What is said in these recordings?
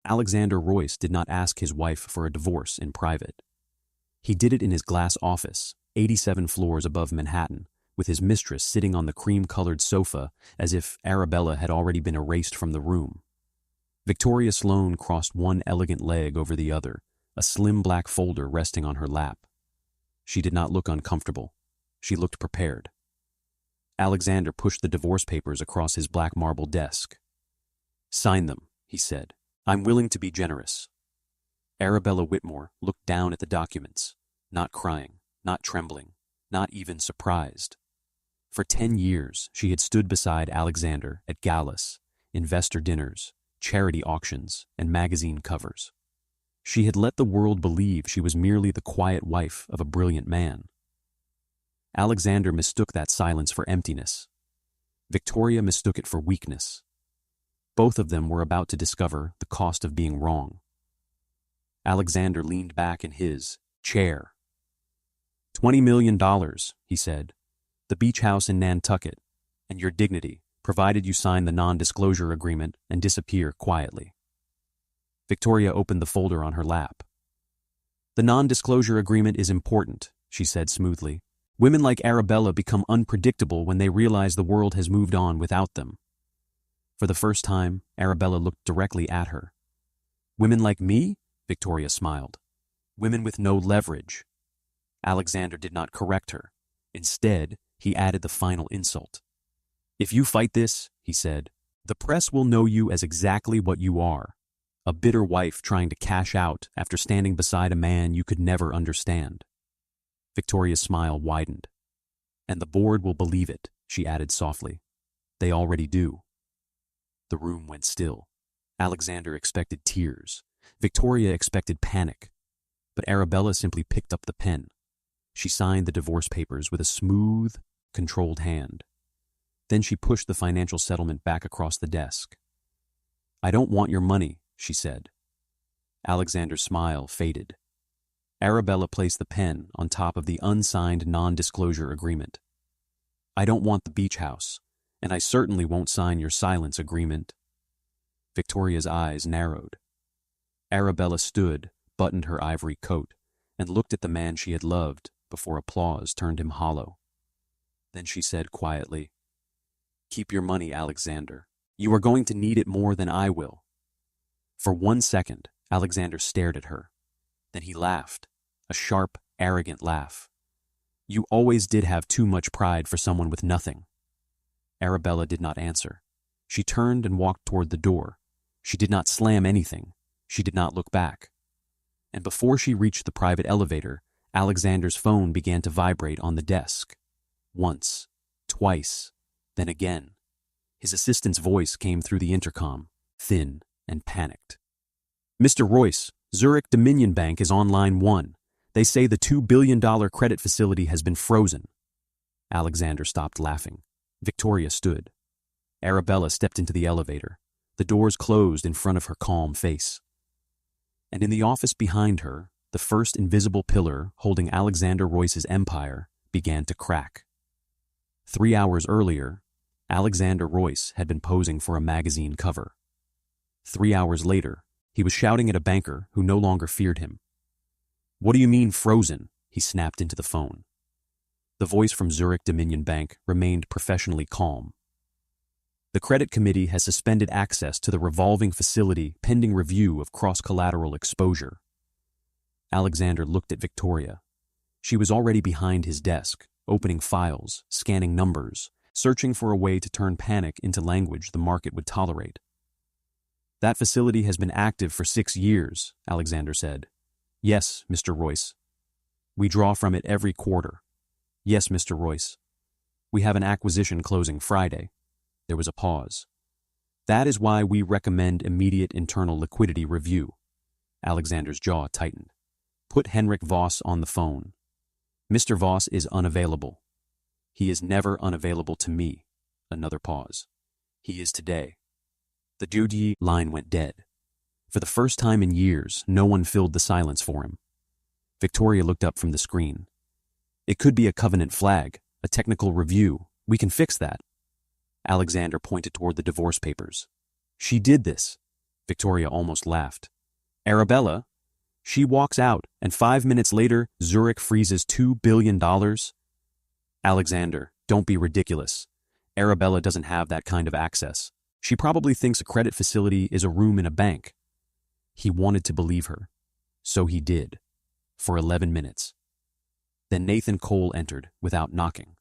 Alexander Royce did not ask his wife for a divorce in private. He did it in his glass office, 87 floors above Manhattan, with his mistress sitting on the cream-colored sofa as if Arabella had already been erased from the room. Victoria Sloane crossed one elegant leg over the other, a slim black folder resting on her lap. She did not look uncomfortable. She looked prepared. Alexander pushed the divorce papers across his black marble desk. "Sign them," he said. "I'm willing to be generous." Arabella Whitmore looked down at the documents, not crying, not trembling, not even surprised. For 10 years, she had stood beside Alexander at galas, investor dinners, charity auctions, and magazine covers. She had let the world believe she was merely the quiet wife of a brilliant man. Alexander mistook that silence for emptiness. Victoria mistook it for weakness. Both of them were about to discover the cost of being wrong. Alexander leaned back in his chair. $20 million, he said. The beach house in Nantucket, and your dignity, provided you sign the non-disclosure agreement and disappear quietly. Victoria opened the folder on her lap. The non-disclosure agreement is important, she said smoothly. Women like Arabella become unpredictable when they realize the world has moved on without them. For the first time, Arabella looked directly at her. Women like me? Victoria smiled. Women with no leverage. Alexander did not correct her. Instead, he added the final insult. If you fight this, he said, the press will know you as exactly what you are. A bitter wife trying to cash out after standing beside a man you could never understand. Victoria's smile widened. And the board will believe it, she added softly. They already do. The room went still. Alexander expected tears. Victoria expected panic. But Arabella simply picked up the pen. She signed the divorce papers with a smooth, controlled hand. Then she pushed the financial settlement back across the desk. I don't want your money, she said. Alexander's smile faded. Arabella placed the pen on top of the unsigned non-disclosure agreement. I don't want the beach house, and I certainly won't sign your silence agreement. Victoria's eyes narrowed. Arabella stood, buttoned her ivory coat, and looked at the man she had loved before applause turned him hollow. Then she said quietly, Keep your money, Alexander. You are going to need it more than I will. For 1 second, Alexander stared at her. Then he laughed, a sharp, arrogant laugh. You always did have too much pride for someone with nothing. Arabella did not answer. She turned and walked toward the door. She did not slam anything. She did not look back. And before she reached the private elevator, Alexander's phone began to vibrate on the desk. Once, twice, then again. His assistant's voice came through the intercom, thin and panicked. Mr. Royce, Zurich Dominion Bank is on line 1. They say the $2 billion credit facility has been frozen. Alexander stopped laughing. Victoria stood. Arabella stepped into the elevator. The doors closed in front of her calm face. And in the office behind her, the first invisible pillar holding Alexander Royce's empire began to crack. 3 hours earlier, Alexander Royce had been posing for a magazine cover. 3 hours later, he was shouting at a banker who no longer feared him. What do you mean frozen? He snapped into the phone. The voice from Zurich Dominion Bank remained professionally calm. The credit committee has suspended access to the revolving facility pending review of cross-collateral exposure. Alexander looked at Victoria. She was already behind his desk, opening files, scanning numbers, searching for a way to turn panic into language the market would tolerate. That facility has been active for 6 years, Alexander said. Yes, Mr. Royce. We draw from it every quarter. Yes, Mr. Royce. We have an acquisition closing Friday. There was a pause. That is why we recommend immediate internal liquidity review. Alexander's jaw tightened. Put Henrik Voss on the phone. Mr. Voss is unavailable. He is never unavailable to me. Another pause. He is today. The Dudie line went dead. For the first time in years, no one filled the silence for him. Victoria looked up from the screen. It could be a covenant flag, a technical review. We can fix that. Alexander pointed toward the divorce papers. She did this. Victoria almost laughed. Arabella? She walks out, and 5 minutes later, Zurich freezes $2 billion? Alexander, don't be ridiculous. Arabella doesn't have that kind of access. She probably thinks a credit facility is a room in a bank. He wanted to believe her. So he did. For 11 minutes. Then Nathan Cole entered without knocking.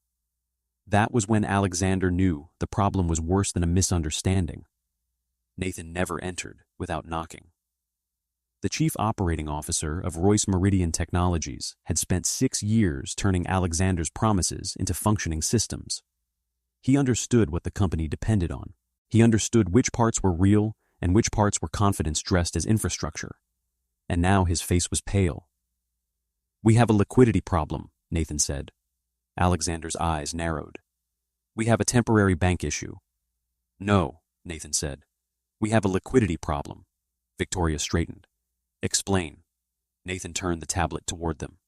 That was when Alexander knew the problem was worse than a misunderstanding. Nathan never entered without knocking. The chief operating officer of Royce Meridian Technologies had spent 6 years turning Alexander's promises into functioning systems. He understood what the company depended on. He understood which parts were real and which parts were confidence dressed as infrastructure. And now his face was pale. We have a liquidity problem, Nathan said. Alexander's eyes narrowed. We have a temporary bank issue. No, Nathan said. We have a liquidity problem. Victoria straightened. Explain. Nathan turned the tablet toward them.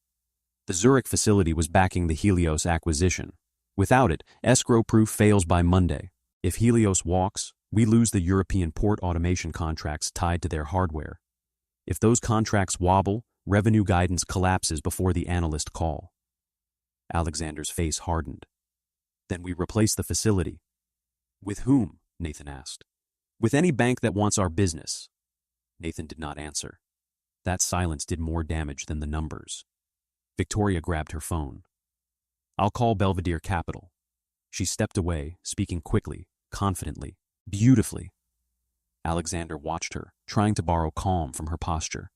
The Zurich facility was backing the Helios acquisition. Without it, escrow proof fails by Monday. If Helios walks, we lose the European port automation contracts tied to their hardware. If those contracts wobble, revenue guidance collapses before the analyst call. Alexander's face hardened. Then we replace the facility. With whom? Nathan asked. With any bank that wants our business. Nathan did not answer. That silence did more damage than the numbers. Victoria grabbed her phone. I'll call Belvedere Capital. She stepped away, speaking quickly, confidently, beautifully. Alexander watched her, trying to borrow calm from her posture.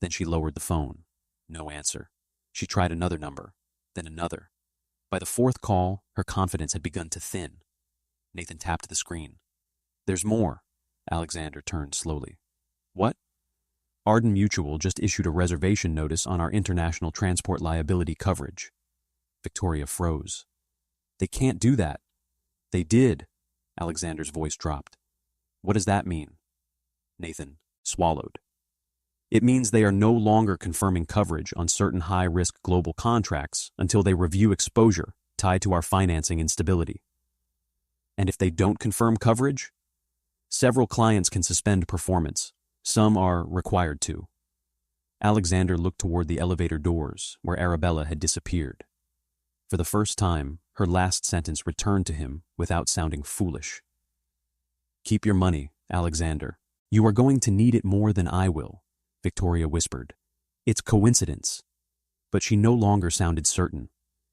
Then she lowered the phone. No answer. She tried another number, then another. By the 4th call, her confidence had begun to thin. Nathan tapped the screen. There's more. Alexander turned slowly. What? Arden Mutual just issued a reservation notice on our international transport liability coverage. Victoria froze. They can't do that. They did. Alexander's voice dropped. What does that mean? Nathan swallowed. It means they are no longer confirming coverage on certain high-risk global contracts until they review exposure tied to our financing instability. And if they don't confirm coverage? Several clients can suspend performance. Some are required to. Alexander looked toward the elevator doors where Arabella had disappeared. For the first time, her last sentence returned to him without sounding foolish. Keep your money, Alexander. You are going to need it more than I will, Victoria whispered. It's coincidence. But she no longer sounded certain,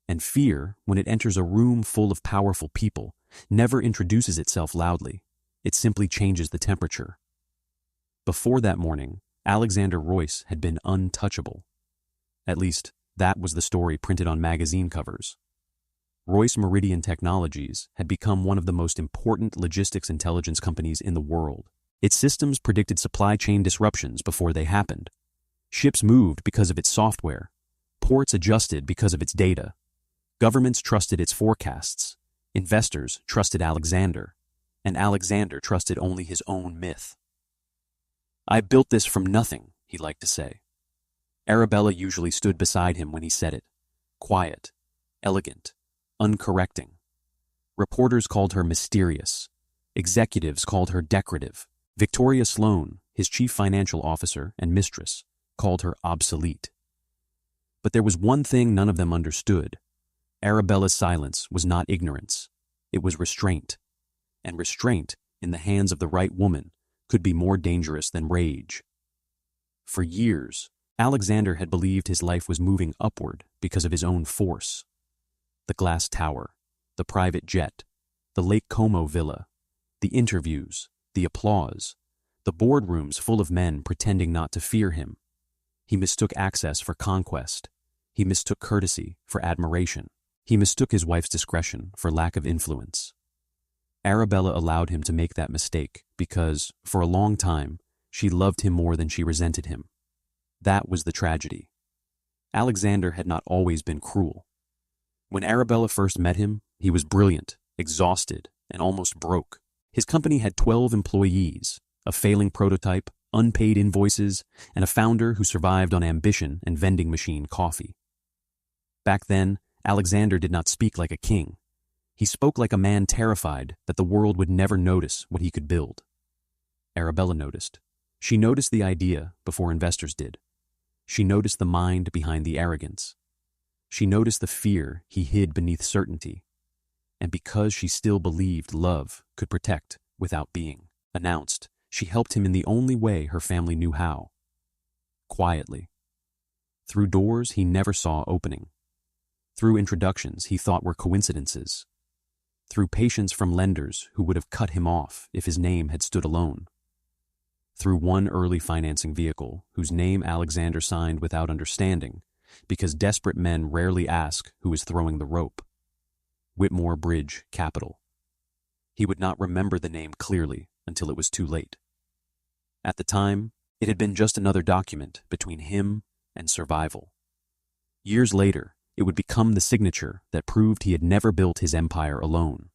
and fear, when it enters a room full of powerful people, never introduces itself loudly. It simply changes the temperature. Before that morning, Alexander Royce had been untouchable. At least, that was the story printed on magazine covers. Royce Meridian Technologies had become one of the most important logistics intelligence companies in the world. Its systems predicted supply chain disruptions before they happened. Ships moved because of its software. Ports adjusted because of its data. Governments trusted its forecasts. Investors trusted Alexander. And Alexander trusted only his own myth. I built this from nothing, he liked to say. Arabella usually stood beside him when he said it. Quiet, elegant, uncorrecting. Reporters called her mysterious. Executives called her decorative. Victoria Sloan, his chief financial officer and mistress, called her obsolete. But there was one thing none of them understood. Arabella's silence was not ignorance. It was restraint. And restraint, in the hands of the right woman, could be more dangerous than rage. For years, Alexander had believed his life was moving upward because of his own force. The glass tower, the private jet, the Lake Como villa, the interviews, the applause, the boardrooms full of men pretending not to fear him. He mistook access for conquest. He mistook courtesy for admiration. He mistook his wife's discretion for lack of influence. Arabella allowed him to make that mistake because, for a long time, she loved him more than she resented him. That was the tragedy. Alexander had not always been cruel. When Arabella first met him, he was brilliant, exhausted, and almost broke. His company had 12 employees, a failing prototype, unpaid invoices, and a founder who survived on ambition and vending machine coffee. Back then, Alexander did not speak like a king. He spoke like a man terrified that the world would never notice what he could build. Arabella noticed. She noticed the idea before investors did. She noticed the mind behind the arrogance. She noticed the fear he hid beneath certainty. And because she still believed love could protect without being announced, she helped him in the only way her family knew how. Quietly. Through doors he never saw opening. Through introductions he thought were coincidences. Through patience from lenders who would have cut him off if his name had stood alone. Through one early financing vehicle whose name Alexander signed without understanding, because desperate men rarely ask who is throwing the rope. Whitmore Bridge Capital. He would not remember the name clearly until it was too late. At the time, it had been just another document between him and survival. Years later, it would become the signature that proved he had never built his empire alone.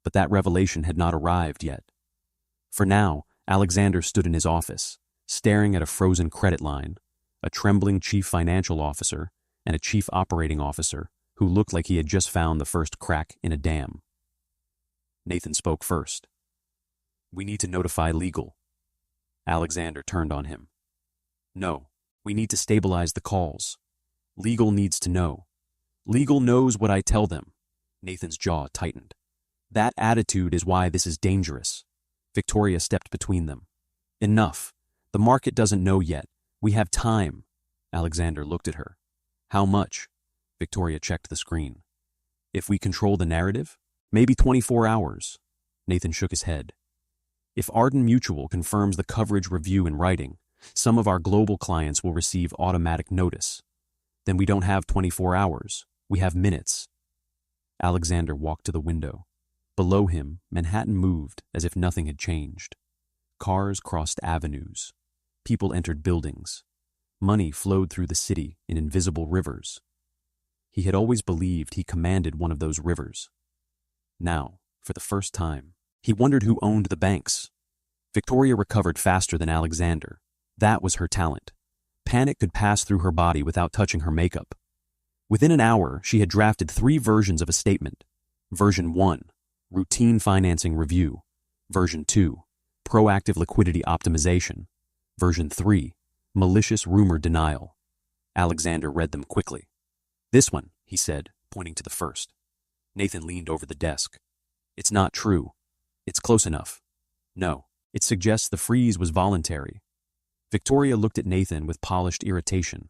But that revelation had not arrived yet. For now, Alexander stood in his office, staring at a frozen credit line, a trembling chief financial officer, and a chief operating officer who looked like he had just found the first crack in a dam. Nathan spoke first. "We need to notify legal." Alexander turned on him. "No, we need to stabilize the calls. Legal needs to know. Legal knows what I tell them." Nathan's jaw tightened. "That attitude is why this is dangerous." Victoria stepped between them. "Enough. The market doesn't know yet. We have time." Alexander looked at her. "How much?" Victoria checked the screen. "If we control the narrative, maybe 24 hours. Nathan shook his head. "If Arden Mutual confirms the coverage review in writing, some of our global clients will receive automatic notice. Then we don't have 24 hours. We have minutes." Alexander walked to the window. Below him, Manhattan moved as if nothing had changed. Cars crossed avenues. People entered buildings. Money flowed through the city in invisible rivers. He had always believed he commanded one of those rivers. Now, for the first time, he wondered who owned the banks. Victoria recovered faster than Alexander. That was her talent. Panic could pass through her body without touching her makeup. Within an hour, she had drafted 3 versions of a statement. Version 1, routine financing review. Version 2, proactive liquidity optimization. Version 3, malicious rumor denial. Alexander read them quickly. "This one," he said, pointing to the first. Nathan leaned over the desk. "It's not true. It's close enough. No, it suggests the freeze was voluntary." Victoria looked at Nathan with polished irritation.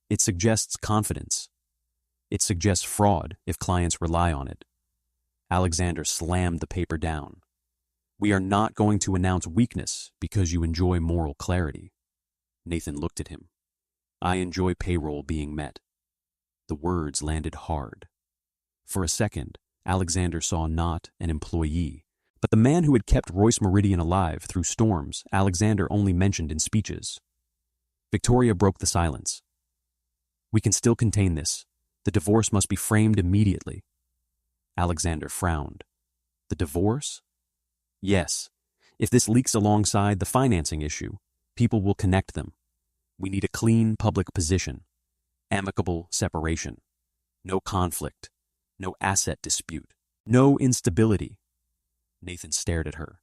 "It suggests confidence. It suggests fraud if clients rely on it." Alexander slammed the paper down. "We are not going to announce weakness because you enjoy moral clarity." Nathan looked at him. "I enjoy payroll being met." The words landed hard. For a second, Alexander saw not an employee, but the man who had kept Royce Meridian alive through storms Alexander only mentioned in speeches. Victoria broke the silence. "We can still contain this. The divorce must be framed immediately." Alexander frowned. "The divorce?" "Yes. If this leaks alongside the financing issue, people will connect them. We need a clean public position. Amicable separation. No conflict. No asset dispute. No instability." Nathan stared at her.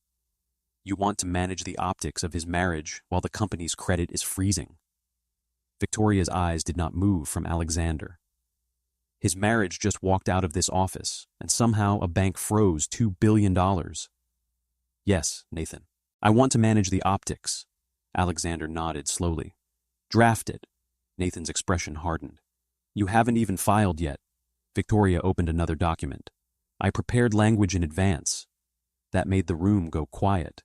"You want to manage the optics of his marriage while the company's credit is freezing." Victoria's eyes did not move from Alexander. "His marriage just walked out of this office, and somehow a bank froze $2 billion. "Yes, Nathan. I want to manage the optics." Alexander nodded slowly. "Draft it." Nathan's expression hardened. "You haven't even filed yet." Victoria opened another document. "I prepared language in advance." That made the room go quiet.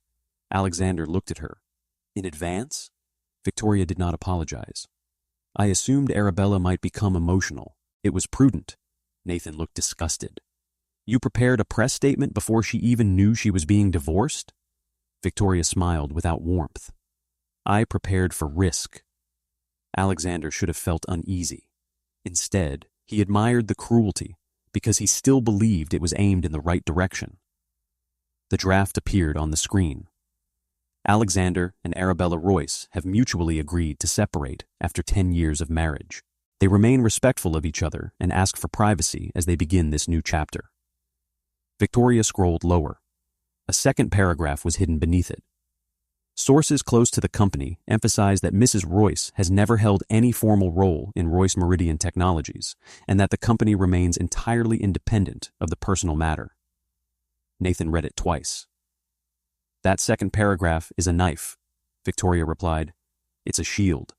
Alexander looked at her. "In advance?" Victoria did not apologize. "I assumed Arabella might become emotional. It was prudent." Nathan looked disgusted. "You prepared a press statement before she even knew she was being divorced?" Victoria smiled without warmth. "I prepared for risk." Alexander should have felt uneasy. Instead, he admired the cruelty because he still believed it was aimed in the right direction. The draft appeared on the screen. "Alexander and Arabella Royce have mutually agreed to separate after 10 years of marriage. They remain respectful of each other and ask for privacy as they begin this new chapter." Victoria scrolled lower. A second paragraph was hidden beneath it. Sources close to the company emphasize that Mrs. Royce has never held any formal role in Royce Meridian Technologies and that the company remains entirely independent of the personal matter. Nathan read it twice. That second paragraph is a knife, Victoria replied. It's a shield.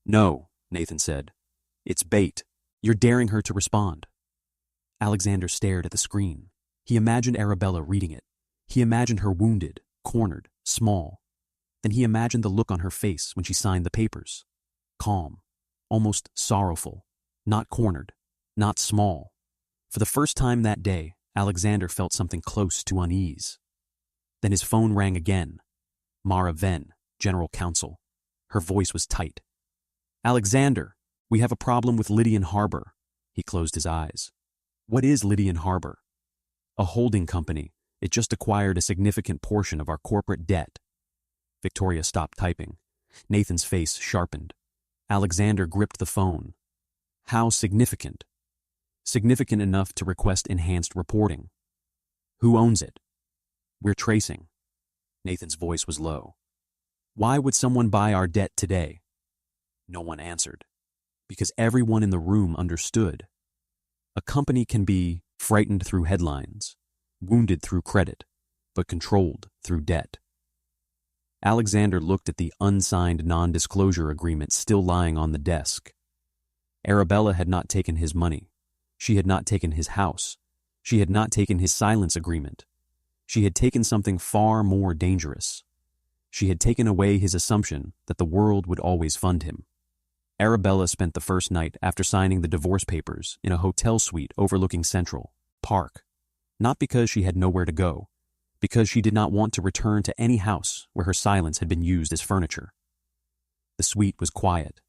No, Nathan said. It's bait. You're daring her to respond. Alexander stared at the screen. He imagined Arabella reading it. He imagined her wounded, cornered, small. Then he imagined the look on her face when she signed the papers. Calm, almost sorrowful, not cornered, not small. For the first time that day, Alexander felt something close to unease. Then his phone rang again. Mara Venn, General Counsel. Her voice was tight. Alexander, we have a problem with Lydian Harbor. He closed his eyes. What is Lydian Harbor? A holding company. It just acquired a significant portion of our corporate debt. Victoria stopped typing. Nathan's face sharpened. Alexander gripped the phone. How significant? Significant enough to request enhanced reporting. Who owns it? We're tracing. Nathan's voice was low. Why would someone buy our debt today? No one answered. Because everyone in the room understood. A company can be frightened through headlines, wounded through credit, but controlled through debt. Alexander looked at the unsigned non-disclosure agreement still lying on the desk. Arabella had not taken his money. She had not taken his house. She had not taken his silence agreement. She had taken something far more dangerous. She had taken away his assumption that the world would always fund him. Arabella spent the first night after signing the divorce papers in a hotel suite overlooking Central Park, not because she had nowhere to go, because she did not want to return to any house where her silence had been used as furniture. The suite was quiet.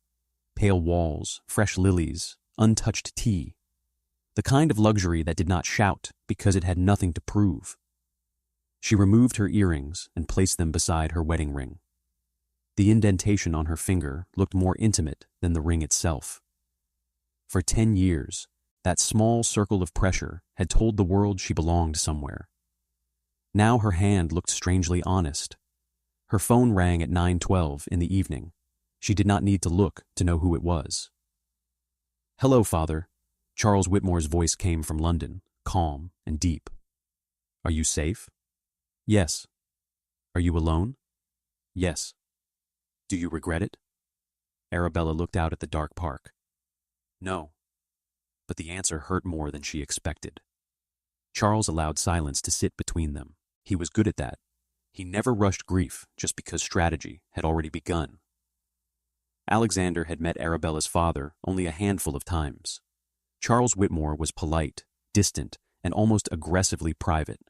Pale walls, fresh lilies, untouched tea. The kind of luxury that did not shout because it had nothing to prove. She removed her earrings and placed them beside her wedding ring. The indentation on her finger looked more intimate than the ring itself. For 10 years, that small circle of pressure had told the world she belonged somewhere. Now her hand looked strangely honest. Her phone rang at 9:12 in the evening. She did not need to look to know who it was. Hello, Father. Charles Whitmore's voice came from London, calm and deep. Are you safe? Yes. Are you alone? Yes. Do you regret it? Arabella looked out at the dark park. No. But the answer hurt more than she expected. Charles allowed silence to sit between them. He was good at that. He never rushed grief just because strategy had already begun. Alexander had met Arabella's father only a handful of times. Charles Whitmore was polite, distant, and almost aggressively private.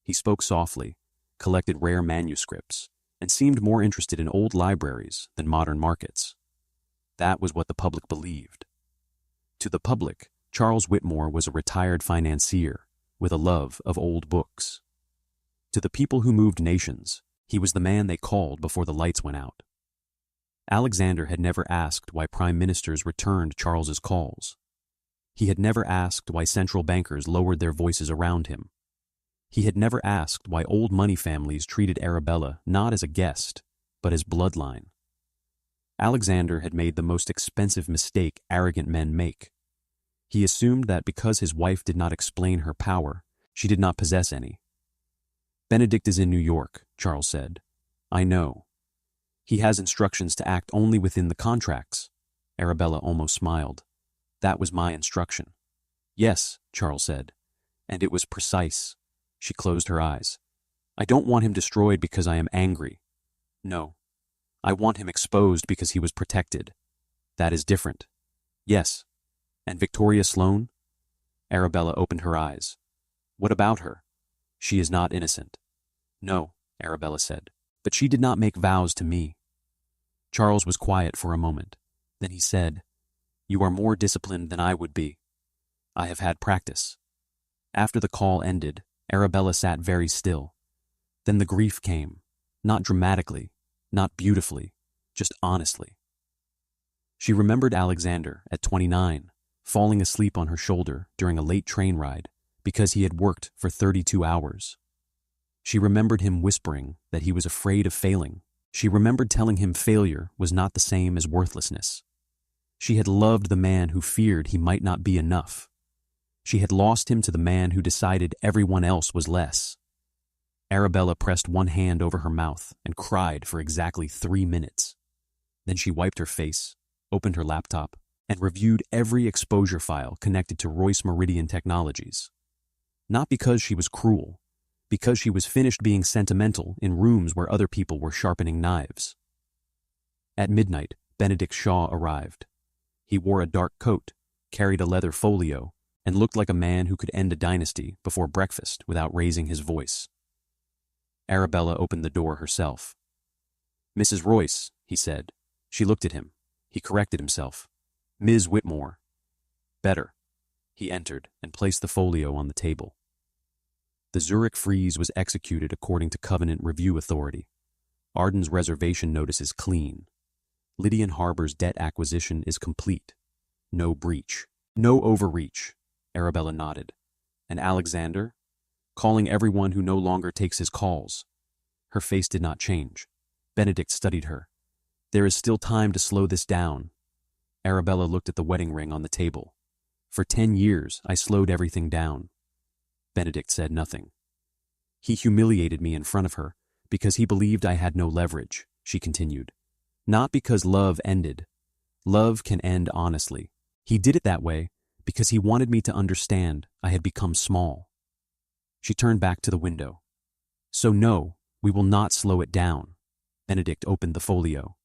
He spoke softly, collected rare manuscripts, and seemed more interested in old libraries than modern markets. That was what the public believed. To the public, Charles Whitmore was a retired financier with a love of old books. To the people who moved nations, he was the man they called before the lights went out. Alexander had never asked why prime ministers returned Charles's calls. He had never asked why central bankers lowered their voices around him. He had never asked why old money families treated Arabella not as a guest, but as bloodline. Alexander had made the most expensive mistake arrogant men make. He assumed that because his wife did not explain her power, she did not possess any. Benedict is in New York, Charles said. I know. He has instructions to act only within the contracts. Arabella almost smiled. That was my instruction. Yes, Charles said. And it was precise. She closed her eyes. I don't want him destroyed because I am angry. No. I want him exposed because he was protected. That is different. Yes. And Victoria Sloane? Arabella opened her eyes. What about her? She is not innocent. No, Arabella said, but she did not make vows to me. Charles was quiet for a moment. Then he said, You are more disciplined than I would be. I have had practice. After the call ended, Arabella sat very still. Then the grief came, not dramatically, not beautifully, just honestly. She remembered Alexander at 29, falling asleep on her shoulder during a late train ride because he had worked for 32 hours. She remembered him whispering that he was afraid of failing. She remembered telling him failure was not the same as worthlessness. She had loved the man who feared he might not be enough. She had lost him to the man who decided everyone else was less. Arabella pressed one hand over her mouth and cried for exactly 3 minutes. Then she wiped her face, opened her laptop, and reviewed every exposure file connected to Royce Meridian Technologies. Not because she was cruel, because she was finished being sentimental in rooms where other people were sharpening knives. At midnight, Benedict Shaw arrived. He wore a dark coat, carried a leather folio, and looked like a man who could end a dynasty before breakfast without raising his voice. Arabella opened the door herself. "Mrs. Royce," he said. She looked at him. He corrected himself. "Ms. Whitmore." "Better." He entered and placed the folio on the table. The Zurich freeze was executed according to Covenant Review Authority. Arden's reservation notice is clean. Lydian Harbor's debt acquisition is complete. No breach. No overreach. Arabella nodded. And Alexander? Calling everyone who no longer takes his calls. Her face did not change. Benedict studied her. There is still time to slow this down. Arabella looked at the wedding ring on the table. For 10 years, I slowed everything down. Benedict said nothing. He humiliated me in front of her because he believed I had no leverage, she continued. Not because love ended. Love can end honestly. He did it that way because he wanted me to understand I had become small. She turned back to the window. So no, we will not slow it down. Benedict opened the folio.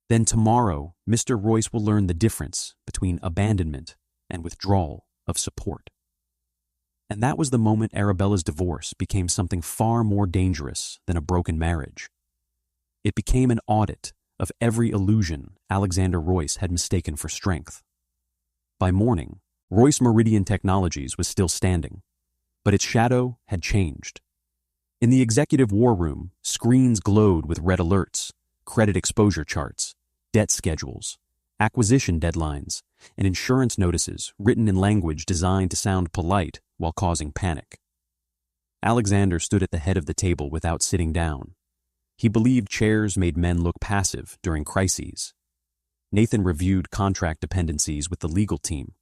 Then tomorrow, Mr. Royce will learn the difference between abandonment and withdrawal of support. And that was the moment Arabella's divorce became something far more dangerous than a broken marriage. It became an audit of every illusion Alexander Royce had mistaken for strength. By morning, Royce Meridian Technologies was still standing, but its shadow had changed. In the executive war room, screens glowed with red alerts, credit exposure charts, debt schedules, acquisition deadlines, and insurance notices written in language designed to sound polite while causing panic. Alexander stood at the head of the table without sitting down. He believed chairs made men look passive during crises. Nathan reviewed contract dependencies with the legal team.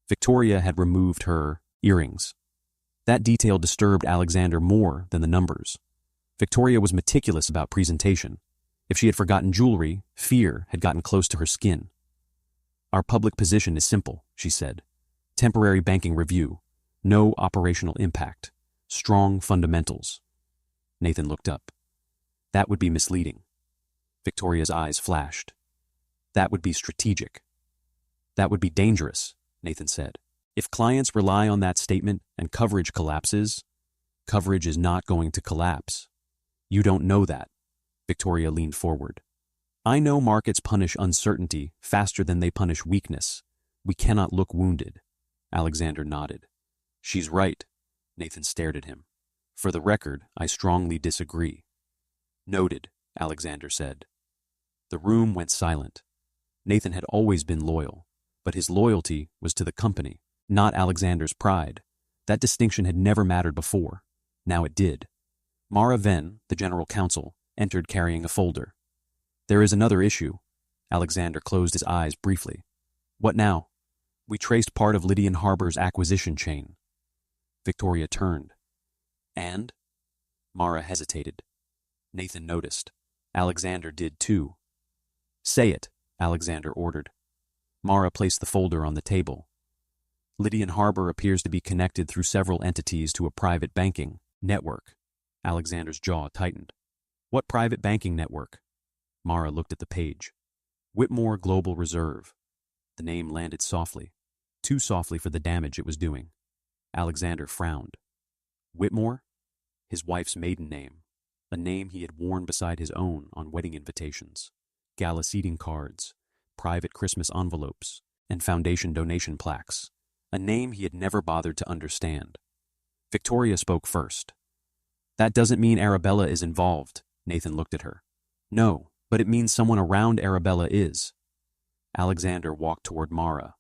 Victoria had removed her earrings. That detail disturbed Alexander more than the numbers. Victoria was meticulous about presentation. If she had forgotten jewelry, fear had gotten close to her skin. Our public position is simple, she said. Temporary banking review. No operational impact. Strong fundamentals. Nathan looked up. That would be misleading. Victoria's eyes flashed. That would be strategic. That would be dangerous, Nathan said. If clients rely on that statement and coverage collapses, coverage is not going to collapse. You don't know that. Victoria leaned forward. I know markets punish uncertainty faster than they punish weakness. We cannot look wounded. Alexander nodded. She's right. Nathan stared at him. For the record, I strongly disagree. Noted, Alexander said. The room went silent. Nathan had always been loyal, but his loyalty was to the company, not Alexander's pride. That distinction had never mattered before. Now it did. Mara Venn, the general counsel, entered carrying a folder. There is another issue. Alexander closed his eyes briefly. What now? We traced part of Lydian Harbor's acquisition chain. Victoria turned. And? Mara hesitated. Nathan noticed. Alexander did too. Say it, Alexander ordered. Mara placed the folder on the table. Lydian Harbor appears to be connected through several entities to a private banking network. Alexander's jaw tightened. What private banking network? Mara looked at the page. Whitmore Global Reserve. The name landed softly, too softly for the damage it was doing. Alexander frowned. Whitmore? His wife's maiden name, a name he had worn beside his own on wedding invitations, gala seating cards, private Christmas envelopes, and foundation donation plaques, a name he had never bothered to understand. Victoria spoke first. That doesn't mean Arabella is involved, Nathan looked at her. No, but it means someone around Arabella is. Alexander walked toward Mara.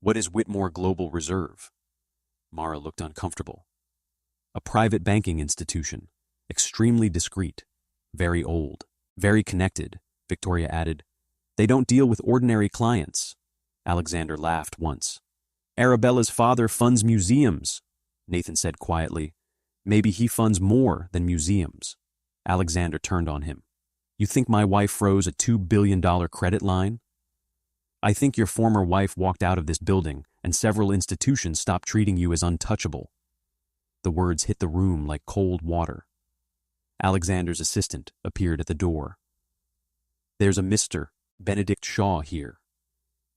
What is Whitmore Global Reserve? Mara looked uncomfortable. A private banking institution, extremely discreet, very old, very connected, Victoria added. They don't deal with ordinary clients. Alexander laughed once. Arabella's father funds museums, Nathan said quietly. Maybe he funds more than museums. Alexander turned on him. You think my wife froze a $2 billion credit line? I think your former wife walked out of this building and several institutions stopped treating you as untouchable. The words hit the room like cold water. Alexander's assistant appeared at the door. There's a Mr. Benedict Shaw here.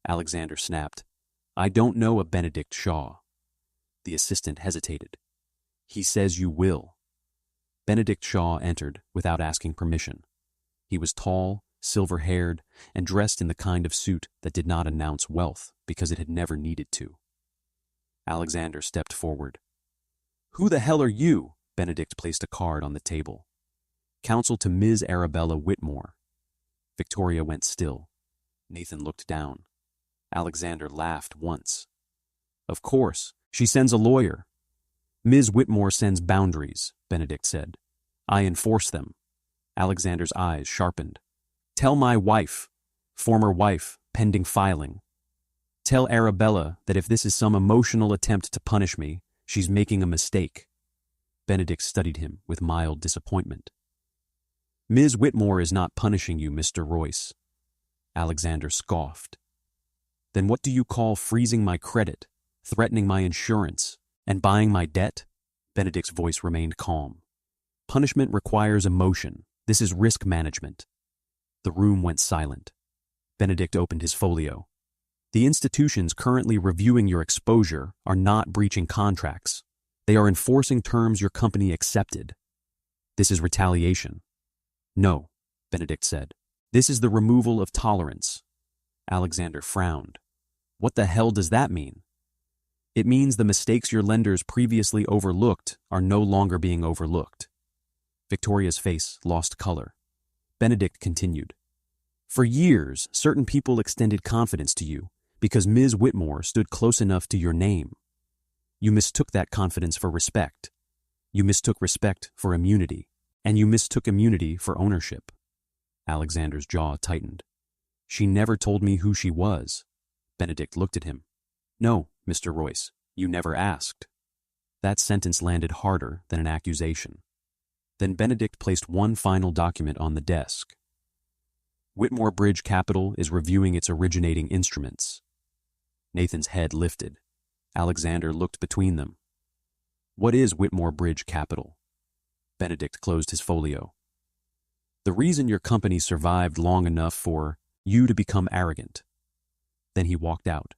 Alexander snapped. I don't know a Benedict Shaw. The assistant hesitated. He says you will. Benedict Shaw entered without asking permission. He was tall, silver-haired, and dressed in the kind of suit that did not announce wealth because it had never needed to. Alexander stepped forward. Who the hell are you? Benedict placed a card on the table. Counsel to Ms. Arabella Whitmore. Victoria went still. Nathan looked down. Alexander laughed once. Of course, she sends a lawyer. Ms. Whitmore sends boundaries, Benedict said. I enforce them. Alexander's eyes sharpened. Tell my wife, former wife, pending filing. Tell Arabella that if this is some emotional attempt to punish me, she's making a mistake. Benedict studied him with mild disappointment. Ms. Whitmore is not punishing you, Mr. Royce. Alexander scoffed. Then what do you call freezing my credit, threatening my insurance, and buying my debt? Benedict's voice remained calm. Punishment requires emotion. This is risk management. The room went silent. Benedict opened his folio. The institutions currently reviewing your exposure are not breaching contracts. They are enforcing terms your company accepted. This is retaliation. No, Benedict said. This is the removal of tolerance. Alexander frowned. What the hell does that mean? It means the mistakes your lenders previously overlooked are no longer being overlooked. Victoria's face lost color. Benedict continued. For years, certain people extended confidence to you because Ms. Whitmore stood close enough to your name. You mistook that confidence for respect. You mistook respect for immunity. And you mistook immunity for ownership. Alexander's jaw tightened. She never told me who she was. Benedict looked at him. No, Mr. Royce, you never asked. That sentence landed harder than an accusation. Then Benedict placed one final document on the desk. Whitmore Bridge Capital is reviewing its originating instruments. Nathan's head lifted. Alexander looked between them. What is Whitmore Bridge Capital? Benedict closed his folio. The reason your company survived long enough for you to become arrogant. Then he walked out.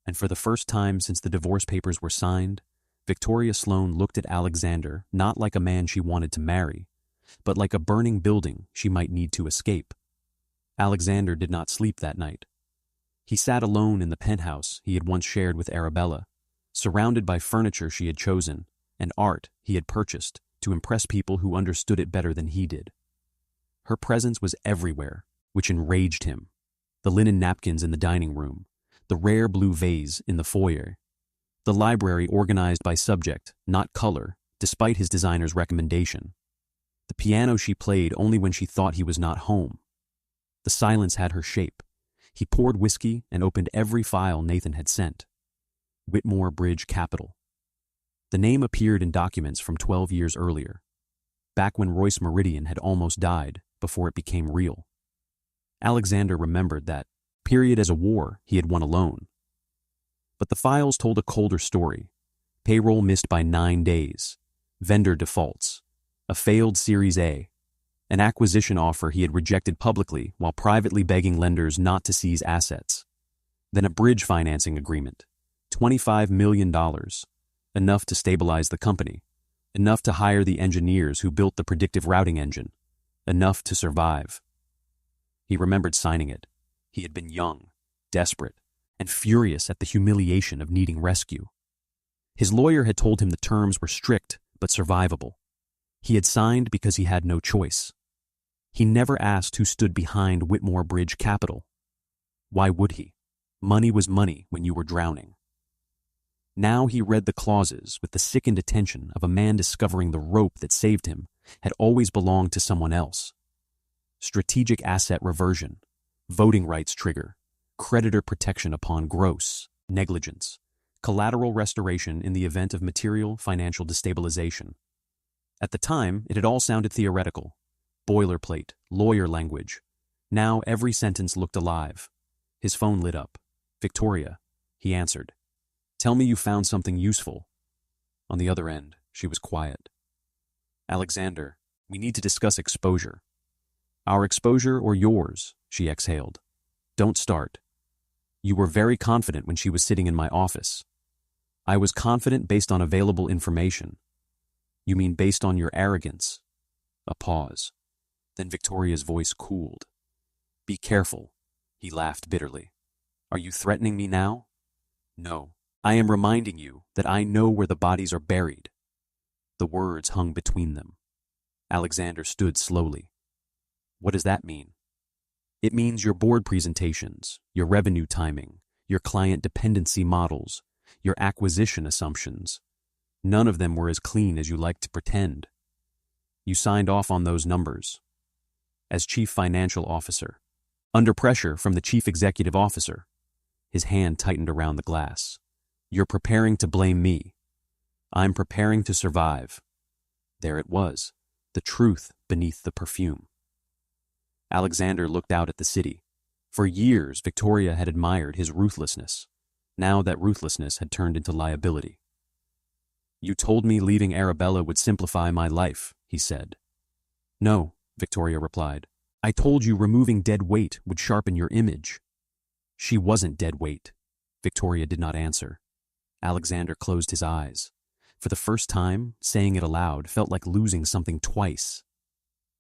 And for the first time since the divorce papers were signed, Victoria Sloane looked at Alexander not like a man she wanted to marry, but like a burning building she might need to escape. Alexander did not sleep that night. He sat alone in the penthouse he had once shared with Arabella, surrounded by furniture she had chosen and art he had purchased to impress people who understood it better than he did. Her presence was everywhere, which enraged him. The linen napkins in the dining room, the rare blue vase in the foyer, the library organized by subject, not color, despite his designer's recommendation. The piano she played only when she thought he was not home. The silence had her shape. He poured whiskey and opened every file Nathan had sent. Whitmore Bridge Capital. The name appeared in documents from 12 years earlier, back when Royce Meridian had almost died before it became real. Alexander remembered that period as a war he had won alone. But the files told a colder story. Payroll missed by 9 days, vendor defaults, a failed Series A, an acquisition offer he had rejected publicly while privately begging lenders not to seize assets, then a bridge financing agreement, $25 million, enough to stabilize the company, enough to hire the engineers who built the predictive routing engine, enough to survive. He remembered signing it. He had been young, desperate, and furious at the humiliation of needing rescue. His lawyer had told him the terms were strict but survivable. He had signed because he had no choice. He never asked who stood behind Whitmore Bridge Capital. Why would he? Money was money when you were drowning. Now he read the clauses with the sickened attention of a man discovering the rope that saved him had always belonged to someone else. Strategic asset reversion, voting rights trigger, creditor protection upon gross negligence, collateral restoration in the event of material financial destabilization. At the time, it had all sounded theoretical, boilerplate, lawyer language. Now every sentence looked alive. His phone lit up. "Victoria," he answered. "Tell me you found something useful." On the other end, she was quiet. "Alexander, we need to discuss exposure." "Our exposure or yours?" she exhaled. "Don't start." "You were very confident when she was sitting in my office." "I was confident based on available information." "You mean based on your arrogance?" A pause. Then Victoria's voice cooled. "Be careful," he laughed bitterly. "Are you threatening me now?" "No. I am reminding you that I know where the bodies are buried." The words hung between them. Alexander stood slowly. "What does that mean?" "It means your board presentations, your revenue timing, your client dependency models, your acquisition assumptions. None of them were as clean as you like to pretend. You signed off on those numbers. As chief financial officer, under pressure from the chief executive officer." His hand tightened around the glass. "You're preparing to blame me. I'm preparing to survive." There it was, the truth beneath the perfume. Alexander looked out at the city. For years, Victoria had admired his ruthlessness. Now that ruthlessness had turned into liability. "You told me leaving Arabella would simplify my life," he said. "No," Victoria replied. "I told you removing dead weight would sharpen your image." "She wasn't dead weight." Victoria did not answer. Alexander closed his eyes. For the first time, saying it aloud felt like losing something twice.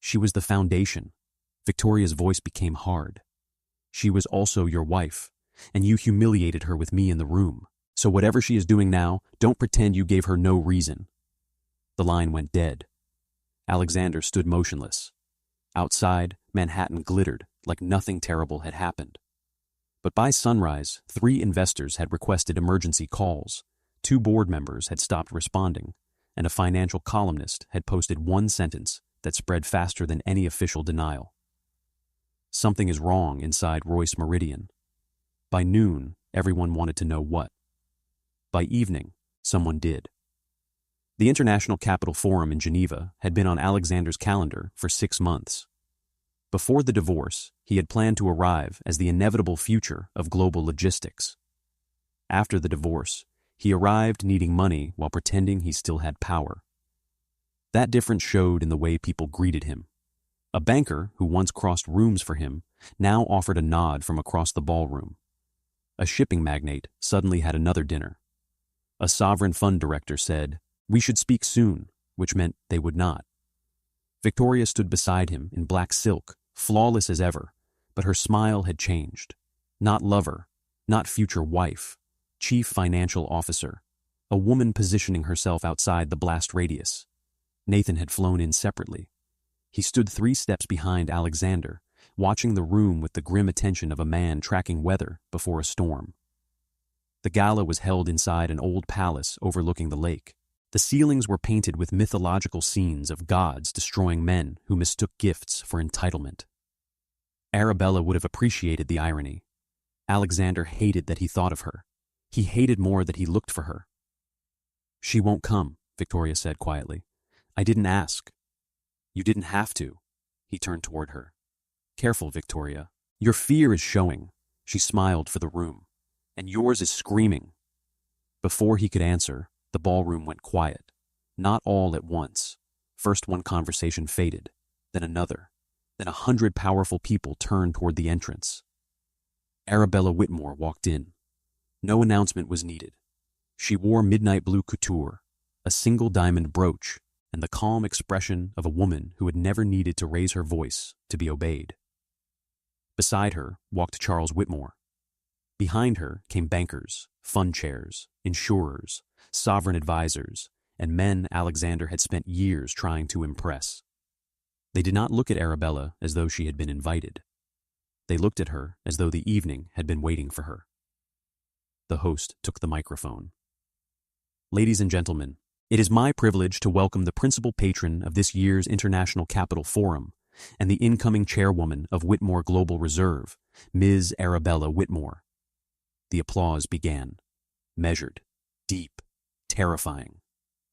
"She was the foundation." Victoria's voice became hard. "She was also your wife, and you humiliated her with me in the room. So whatever she is doing now, don't pretend you gave her no reason." The line went dead. Alexander stood motionless. Outside, Manhattan glittered like nothing terrible had happened. But by sunrise, 3 investors had requested emergency calls, 2 board members had stopped responding, and a financial columnist had posted one sentence that spread faster than any official denial. Something is wrong inside Royce Meridian. By noon, everyone wanted to know what. By evening, someone did. The International Capital Forum in Geneva had been on Alexander's calendar for 6 months. Before the divorce, he had planned to arrive as the inevitable future of global logistics. After the divorce, he arrived needing money while pretending he still had power. That difference showed in the way people greeted him. A banker who once crossed rooms for him now offered a nod from across the ballroom. A shipping magnate suddenly had another dinner. A sovereign fund director said, "We should speak soon," which meant they would not. Victoria stood beside him in black silk, flawless as ever, but her smile had changed. Not lover, not future wife, chief financial officer, a woman positioning herself outside the blast radius. Nathan had flown in separately. He stood 3 steps behind Alexander, watching the room with the grim attention of a man tracking weather before a storm. The gala was held inside an old palace overlooking the lake. The ceilings were painted with mythological scenes of gods destroying men who mistook gifts for entitlement. Arabella would have appreciated the irony. Alexander hated that he thought of her. He hated more that he looked for her. "She won't come," Victoria said quietly. "I didn't ask." "You didn't have to." He turned toward her. "Careful, Victoria. Your fear is showing." She smiled for the room. "And yours is screaming." Before he could answer, the ballroom went quiet. Not all at once. First one conversation faded, then another. Then 100 powerful people turned toward the entrance. Arabella Whitmore walked in. No announcement was needed. She wore midnight blue couture, a single diamond brooch, and the calm expression of a woman who had never needed to raise her voice to be obeyed. Beside her walked Charles Whitmore. Behind her came bankers, fund chairs, insurers, sovereign advisors, and men Alexander had spent years trying to impress. They did not look at Arabella as though she had been invited. They looked at her as though the evening had been waiting for her. The host took the microphone. Ladies and gentlemen, it is my privilege to welcome the principal patron of this year's International Capital Forum and the incoming chairwoman of Whitmore Global Reserve, Ms. Arabella Whitmore. The applause began. Measured, deep, terrifying.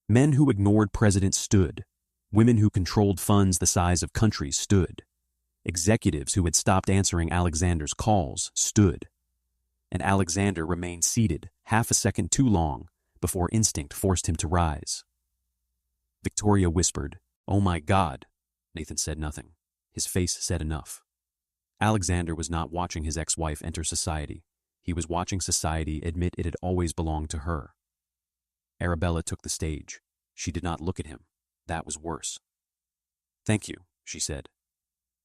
Men who ignored presidents stood. Women who controlled funds the size of countries stood. Executives who had stopped answering Alexander's calls stood. And Alexander remained seated half a second too long before instinct forced him to rise. Victoria whispered, "Oh my God." Nathan said nothing. His face said enough. Alexander was not watching his ex-wife enter society. He was watching society admit it had always belonged to her. Arabella took the stage. She did not look at him. That was worse. "Thank you," she said.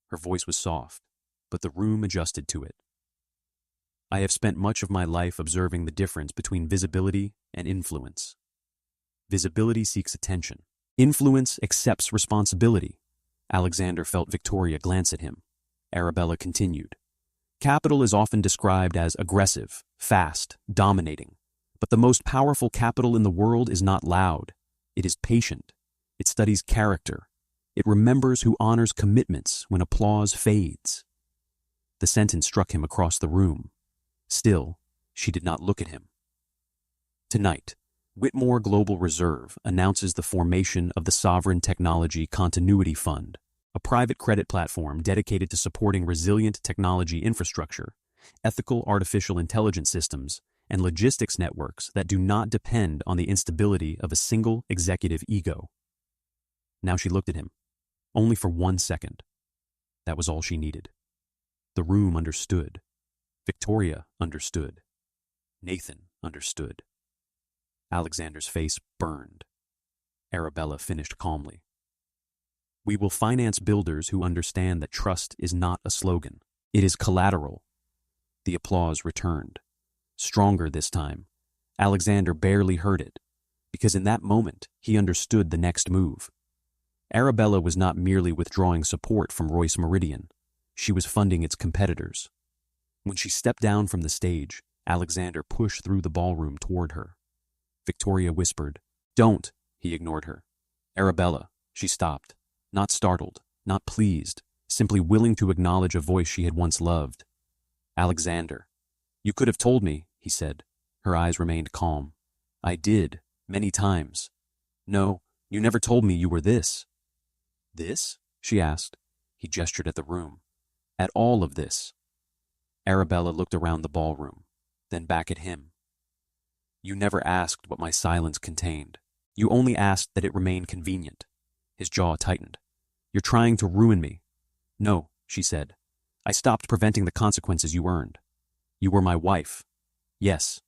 Her voice was soft, but the room adjusted to it. "I have spent much of my life observing the difference between visibility and influence. Visibility seeks attention. Influence accepts responsibility." Alexander felt Victoria glance at him. Arabella continued. "Capital is often described as aggressive, fast, dominating. But the most powerful capital in the world is not loud. It is patient. It studies character. It remembers who honors commitments when applause fades." The sentence struck him across the room. Still, she did not look at him. Tonight, Whitmore Global Reserve announces the formation of the Sovereign Technology Continuity Fund, a private credit platform dedicated to supporting resilient technology infrastructure, ethical artificial intelligence systems, and logistics networks that do not depend on the instability of a single executive ego. Now she looked at him, only for 1 second. That was all she needed. The room understood. Victoria understood. Nathan understood. Alexander's face burned. Arabella finished calmly. "We will finance builders who understand that trust is not a slogan. It is collateral." The applause returned. Stronger this time. Alexander barely heard it, because in that moment he understood the next move. Arabella was not merely withdrawing support from Royce Meridian. She was funding its competitors. When she stepped down from the stage, Alexander pushed through the ballroom toward her. Victoria whispered, "Don't." He ignored her. "Arabella." She stopped, not startled, not pleased, simply willing to acknowledge a voice she had once loved. "Alexander." "You could have told me," he said. Her eyes remained calm. "I did, many times." "No, you never told me you were this." "This?" she asked. He gestured at the room. "At all of this." Arabella looked around the ballroom, then back at him. "You never asked what my silence contained. You only asked that it remain convenient." His jaw tightened. "You're trying to ruin me." "No," she said. "I stopped preventing the consequences you earned. You were my wife." "Yes.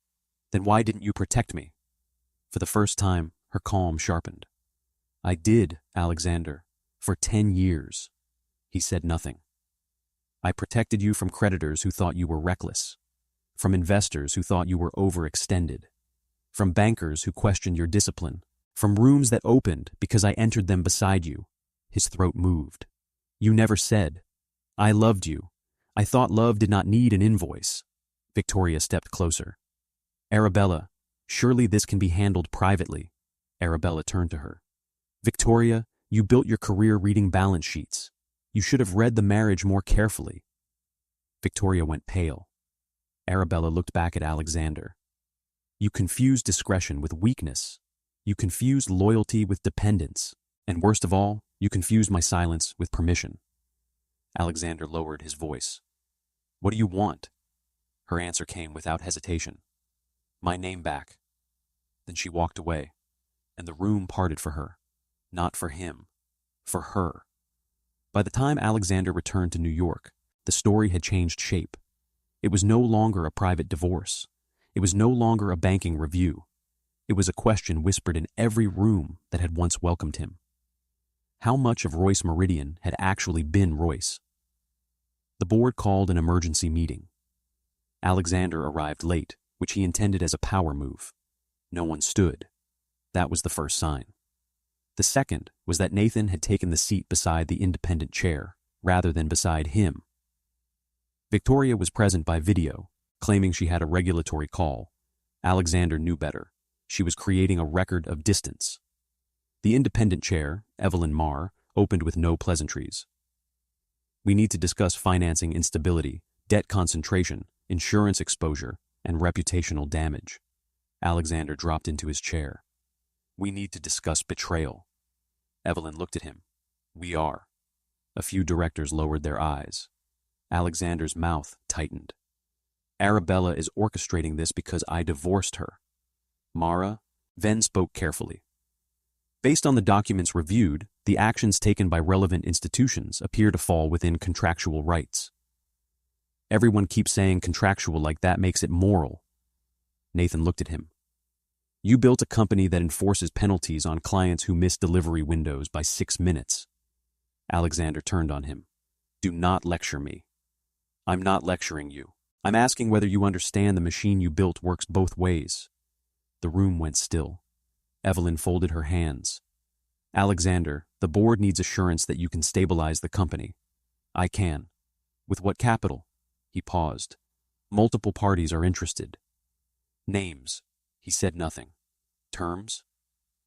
Then why didn't you protect me?" For the first time, her calm sharpened. "I did, Alexander, for 10 years. He said nothing. "I protected you from creditors who thought you were reckless, from investors who thought you were overextended, from bankers who questioned your discipline, from rooms that opened because I entered them beside you." His throat moved. "You never said, 'I loved you.' I thought love did not need an invoice." Victoria stepped closer. "Arabella, surely this can be handled privately." Arabella turned to her. "Victoria, you built your career reading balance sheets. You should have read the marriage more carefully." Victoria went pale. Arabella looked back at Alexander. "You confuse discretion with weakness. You confuse loyalty with dependence. And worst of all, you confuse my silence with permission." Alexander lowered his voice. "What do you want?" Her answer came without hesitation. "My name back." Then she walked away, and the room parted for her. Not for him. For her. By the time Alexander returned to New York, the story had changed shape. It was no longer a private divorce. It was no longer a banking review. It was a question whispered in every room that had once welcomed him. How much of Royce Meridian had actually been Royce? The board called an emergency meeting. Alexander arrived late, which he intended as a power move. No one stood. That was the first sign. The second was that Nathan had taken the seat beside the independent chair, rather than beside him. Victoria was present by video, claiming she had a regulatory call. Alexander knew better. She was creating a record of distance. The independent chair, Evelyn Marr, opened with no pleasantries. We need to discuss financing instability, debt concentration, insurance exposure, and reputational damage. Alexander dropped into his chair. We need to discuss betrayal. Evelyn looked at him. We are. A few directors lowered their eyes. Alexander's mouth tightened. Arabella is orchestrating this because I divorced her. Mara, Venn spoke carefully. Based on the documents reviewed, the actions taken by relevant institutions appear to fall within contractual rights. Everyone keeps saying contractual like that makes it moral. Nathan looked at him. You built a company that enforces penalties on clients who miss delivery windows by 6 minutes. Alexander turned on him. Do not lecture me. I'm not lecturing you. I'm asking whether you understand the machine you built works both ways. The room went still. Evelyn folded her hands. Alexander, the board needs assurance that you can stabilize the company. I can. With what capital? He paused. Multiple parties are interested. Names. He said nothing. Terms?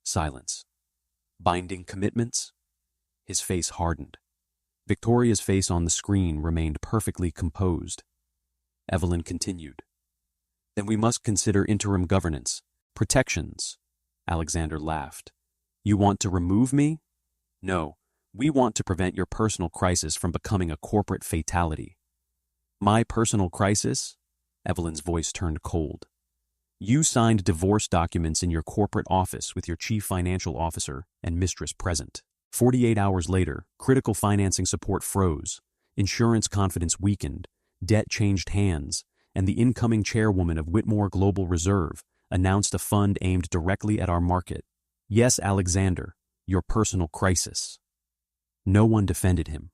Silence. Binding commitments? His face hardened. Victoria's face on the screen remained perfectly composed. Evelyn continued. Then we must consider interim governance. Protections. Alexander laughed. You want to remove me? No, we want to prevent your personal crisis from becoming a corporate fatality. My personal crisis? Evelyn's voice turned cold. You signed divorce documents in your corporate office with your chief financial officer and mistress present. 48 hours later, critical financing support froze, insurance confidence weakened, debt changed hands, and the incoming chairwoman of Whitmore Global Reserve announced a fund aimed directly at our market. Yes, Alexander, your personal crisis. No one defended him.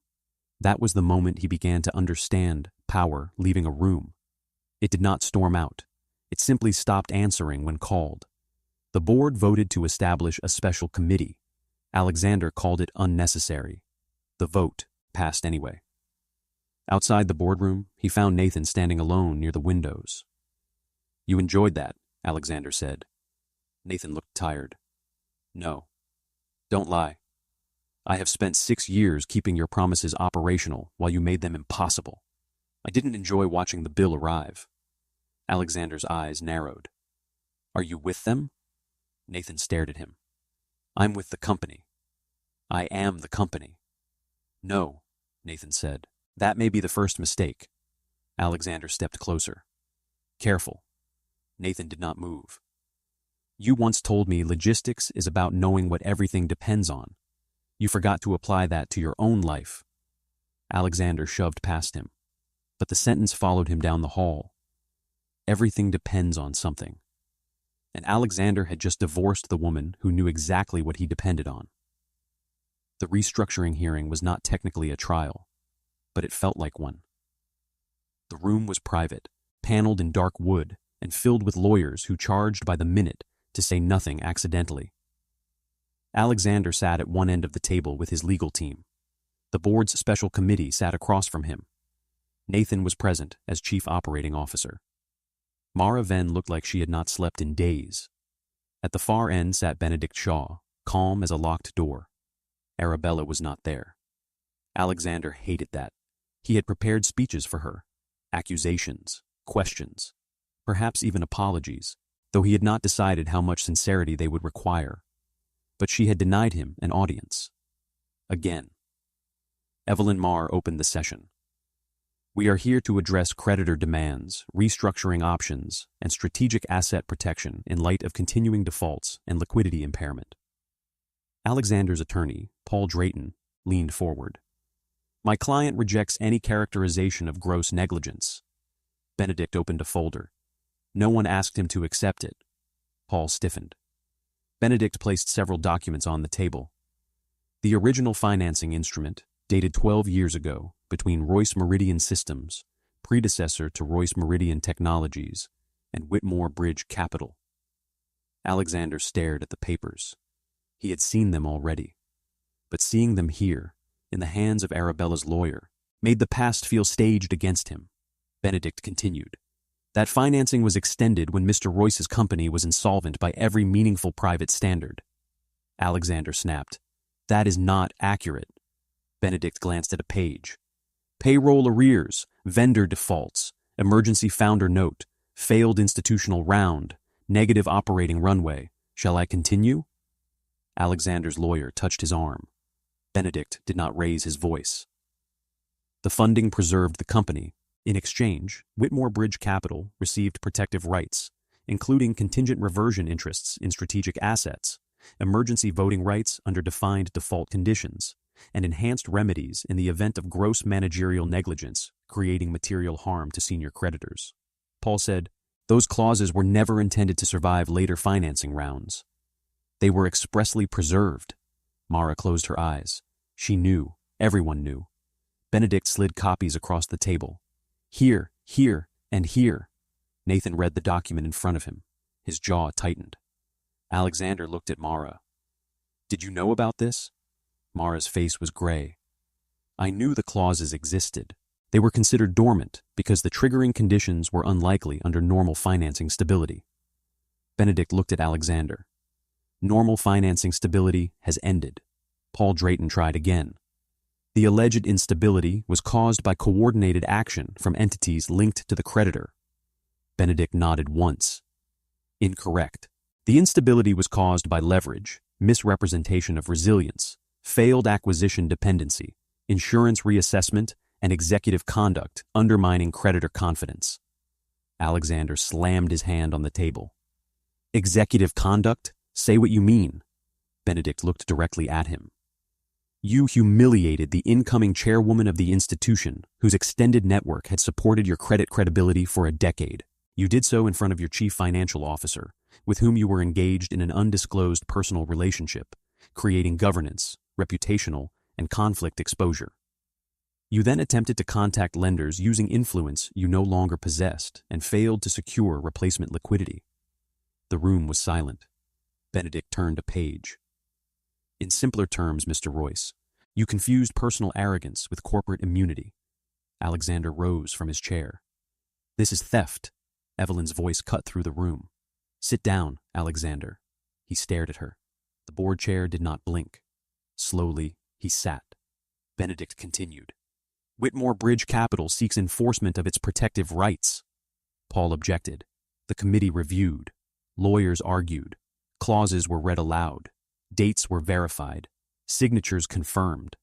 That was the moment he began to understand power leaving a room. It did not storm out. It simply stopped answering when called. The board voted to establish a special committee. Alexander called it unnecessary. The vote passed anyway. Outside the boardroom, he found Nathan standing alone near the windows. You enjoyed that, Alexander said. Nathan looked tired. No. Don't lie. I have spent 6 years keeping your promises operational while you made them impossible. I didn't enjoy watching the bill arrive. Alexander's eyes narrowed. Are you with them? Nathan stared at him. I'm with the company. I am the company. No, Nathan said. That may be the first mistake. Alexander stepped closer. Careful. Nathan did not move. You once told me logistics is about knowing what everything depends on. You forgot to apply that to your own life. Alexander shoved past him, but the sentence followed him down the hall. Everything depends on something. And Alexander had just divorced the woman who knew exactly what he depended on. The restructuring hearing was not technically a trial, but it felt like one. The room was private, paneled in dark wood, and filled with lawyers who charged by the minute to say nothing accidentally. Alexander sat at one end of the table with his legal team. The board's special committee sat across from him. Nathan was present as chief operating officer. Mara Venn looked like she had not slept in days. At the far end sat Benedict Shaw, calm as a locked door. Arabella was not there. Alexander hated that. He had prepared speeches for her, accusations, questions, perhaps even apologies, though he had not decided how much sincerity they would require. But she had denied him an audience. Again. Evelyn Marr opened the session. We are here to address creditor demands, restructuring options, and strategic asset protection in light of continuing defaults and liquidity impairment. Alexander's attorney, Paul Drayton, leaned forward. My client rejects any characterization of gross negligence. Benedict opened a folder. No one asked him to accept it. Paul stiffened. Benedict placed several documents on the table. The original financing instrument, dated 12 years ago, between Royce Meridian Systems, predecessor to Royce Meridian Technologies, and Whitmore Bridge Capital. Alexander stared at the papers. He had seen them already. But seeing them here, in the hands of Arabella's lawyer, made the past feel staged against him. Benedict continued. That financing was extended when Mr. Royce's company was insolvent by every meaningful private standard. Alexander snapped. That is not accurate. Benedict glanced at a page. Payroll arrears, vendor defaults, emergency founder note, failed institutional round, negative operating runway. Shall I continue? Alexander's lawyer touched his arm. Benedict did not raise his voice. The funding preserved the company. In exchange, Whitmore Bridge Capital received protective rights, including contingent reversion interests in strategic assets, emergency voting rights under defined default conditions, and enhanced remedies in the event of gross managerial negligence creating material harm to senior creditors. Paul said, those clauses were never intended to survive later financing rounds. They were expressly preserved. Mara closed her eyes. She knew. Everyone knew. Benedict slid copies across the table. Here, here, and here. Nathan read the document in front of him. His jaw tightened. Alexander looked at Mara. Did you know about this? Mara's face was gray. I knew the clauses existed. They were considered dormant because the triggering conditions were unlikely under normal financing stability. Benedict looked at Alexander. Normal financing stability has ended. Paul Drayton tried again. The alleged instability was caused by coordinated action from entities linked to the creditor. Benedict nodded once. Incorrect. The instability was caused by leverage, misrepresentation of resilience, failed acquisition dependency, insurance reassessment, and executive conduct undermining creditor confidence. Alexander slammed his hand on the table. Executive conduct? Say what you mean. Benedict looked directly at him. You humiliated the incoming chairwoman of the institution, whose extended network had supported your credit credibility for a decade. You did so in front of your chief financial officer, with whom you were engaged in an undisclosed personal relationship, creating governance, reputational, and conflict exposure. You then attempted to contact lenders using influence you no longer possessed and failed to secure replacement liquidity. The room was silent. Benedict turned a page. In simpler terms, Mr. Royce, you confused personal arrogance with corporate immunity. Alexander rose from his chair. This is theft. Evelyn's voice cut through the room. Sit down, Alexander. He stared at her. The board chair did not blink. Slowly, he sat. Benedict continued. Whitmore Bridge Capital seeks enforcement of its protective rights. Paul objected. The committee reviewed. Lawyers argued. Clauses were read aloud. Dates were verified. Signatures confirmed.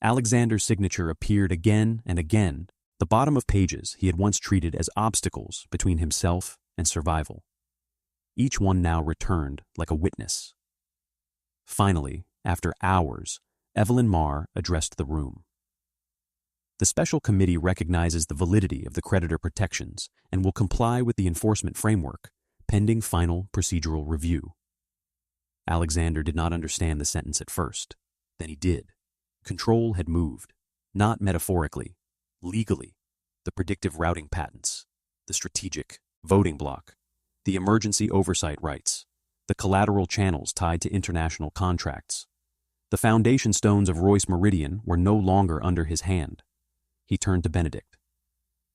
Alexander's signature appeared again and again, the bottom of pages he had once treated as obstacles between himself and survival. Each one now returned like a witness. Finally, after hours, Evelyn Marr addressed the room. The special committee recognizes the validity of the creditor protections and will comply with the enforcement framework, pending final procedural review. Alexander did not understand the sentence at first. Then he did. Control had moved, not metaphorically, legally. The predictive routing patents, the strategic voting block, the emergency oversight rights, the collateral channels tied to international contracts. The foundation stones of Royce Meridian were no longer under his hand. He turned to Benedict.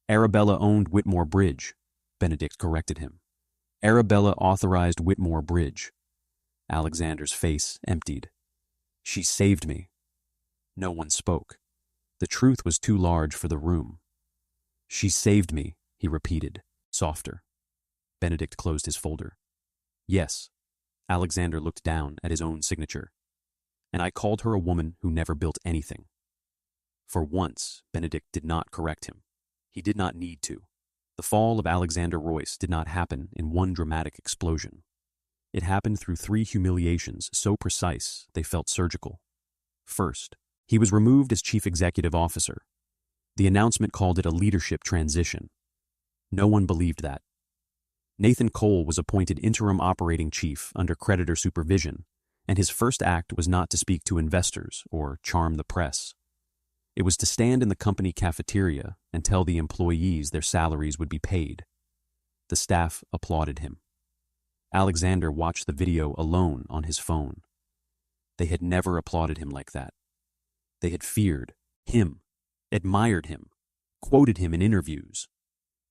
Arabella owned Whitmore Bridge. Benedict corrected him. Arabella authorized Whitmore Bridge. Alexander's face emptied. She saved me. No one spoke. The truth was too large for the room. She saved me, he repeated, softer. Benedict closed his folder. Yes. Alexander looked down at his own signature. And I called her a woman who never built anything. For once, Benedict did not correct him. He did not need to. The fall of Alexander Royce did not happen in one dramatic explosion. It happened through 3 humiliations so precise they felt surgical. First, he was removed as chief executive officer. The announcement called it a leadership transition. No one believed that. Nathan Cole was appointed interim operating chief under creditor supervision, and his first act was not to speak to investors or charm the press. It was to stand in the company cafeteria and tell the employees their salaries would be paid. The staff applauded him. Alexander watched the video alone on his phone. They had never applauded him like that. They had feared him, admired him, quoted him in interviews.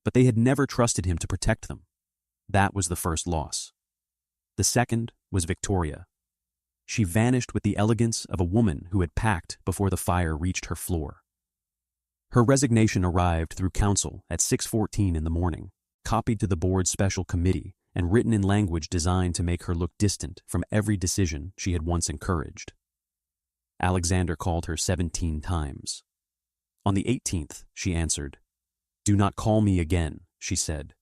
but they had never trusted him to protect them. That was the first loss. The second was Victoria. She vanished with the elegance of a woman who had packed before the fire reached her floor. Her resignation arrived through counsel at 6:14 in the morning, copied to the board's special committee, and written in language designed to make her look distant from every decision she had once encouraged. Alexander called her 17 times. On the 18th, she answered. "Do not call me again," she said.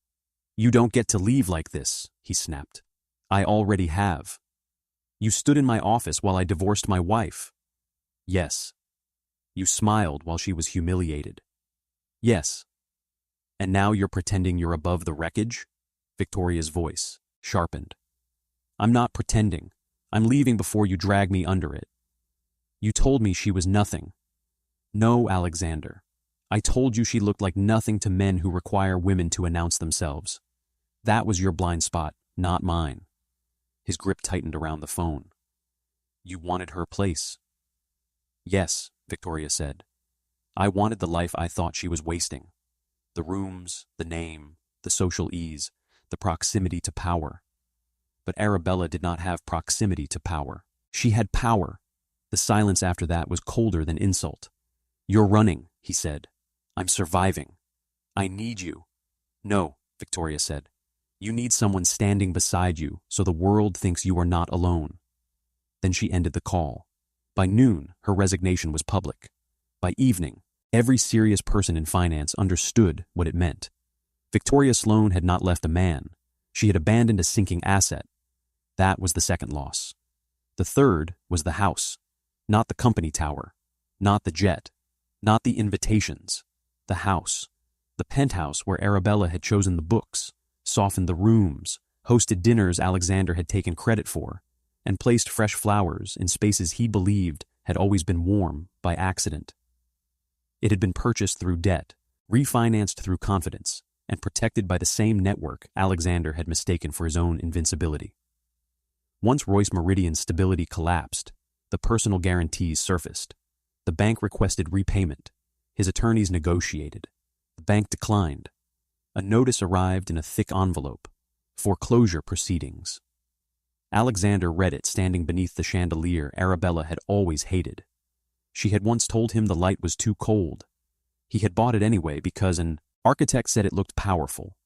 "You don't get to leave like this," he snapped. "I already have. You stood in my office while I divorced my wife." "Yes." "You smiled while she was humiliated." "Yes." "And now you're pretending you're above the wreckage?" Victoria's voice sharpened. "I'm not pretending. I'm leaving before you drag me under it. You told me she was nothing." "No, Alexander. I told you she looked like nothing to men who require women to announce themselves. That was your blind spot, not mine." His grip tightened around the phone. "You wanted her place." "Yes," Victoria said. "I wanted the life I thought she was wasting. The rooms, the name, the social ease, the proximity to power. But Arabella did not have proximity to power. She had power." The silence after that was colder than insult. "You're running," he said. "I'm surviving. I need you." "No," Victoria said. "You need someone standing beside you so the world thinks you are not alone." Then she ended the call. By noon, her resignation was public. By evening, every serious person in finance understood what it meant. Victoria Sloan had not left a man. She had abandoned a sinking asset. That was the second loss. The third was the house. Not the company tower. Not the jet. Not the invitations. The house. The penthouse where Arabella had chosen the books, softened the rooms, hosted dinners Alexander had taken credit for, and placed fresh flowers in spaces he believed had always been warm by accident. It had been purchased through debt, refinanced through confidence, and protected by the same network Alexander had mistaken for his own invincibility. Once Royce Meridian's stability collapsed, the personal guarantees surfaced. The bank requested repayment. His attorneys negotiated. The bank declined. A notice arrived in a thick envelope. Foreclosure proceedings. Alexander read it standing beneath the chandelier Arabella had always hated. She had once told him the light was too cold. He had bought it anyway because an architect said it looked powerful.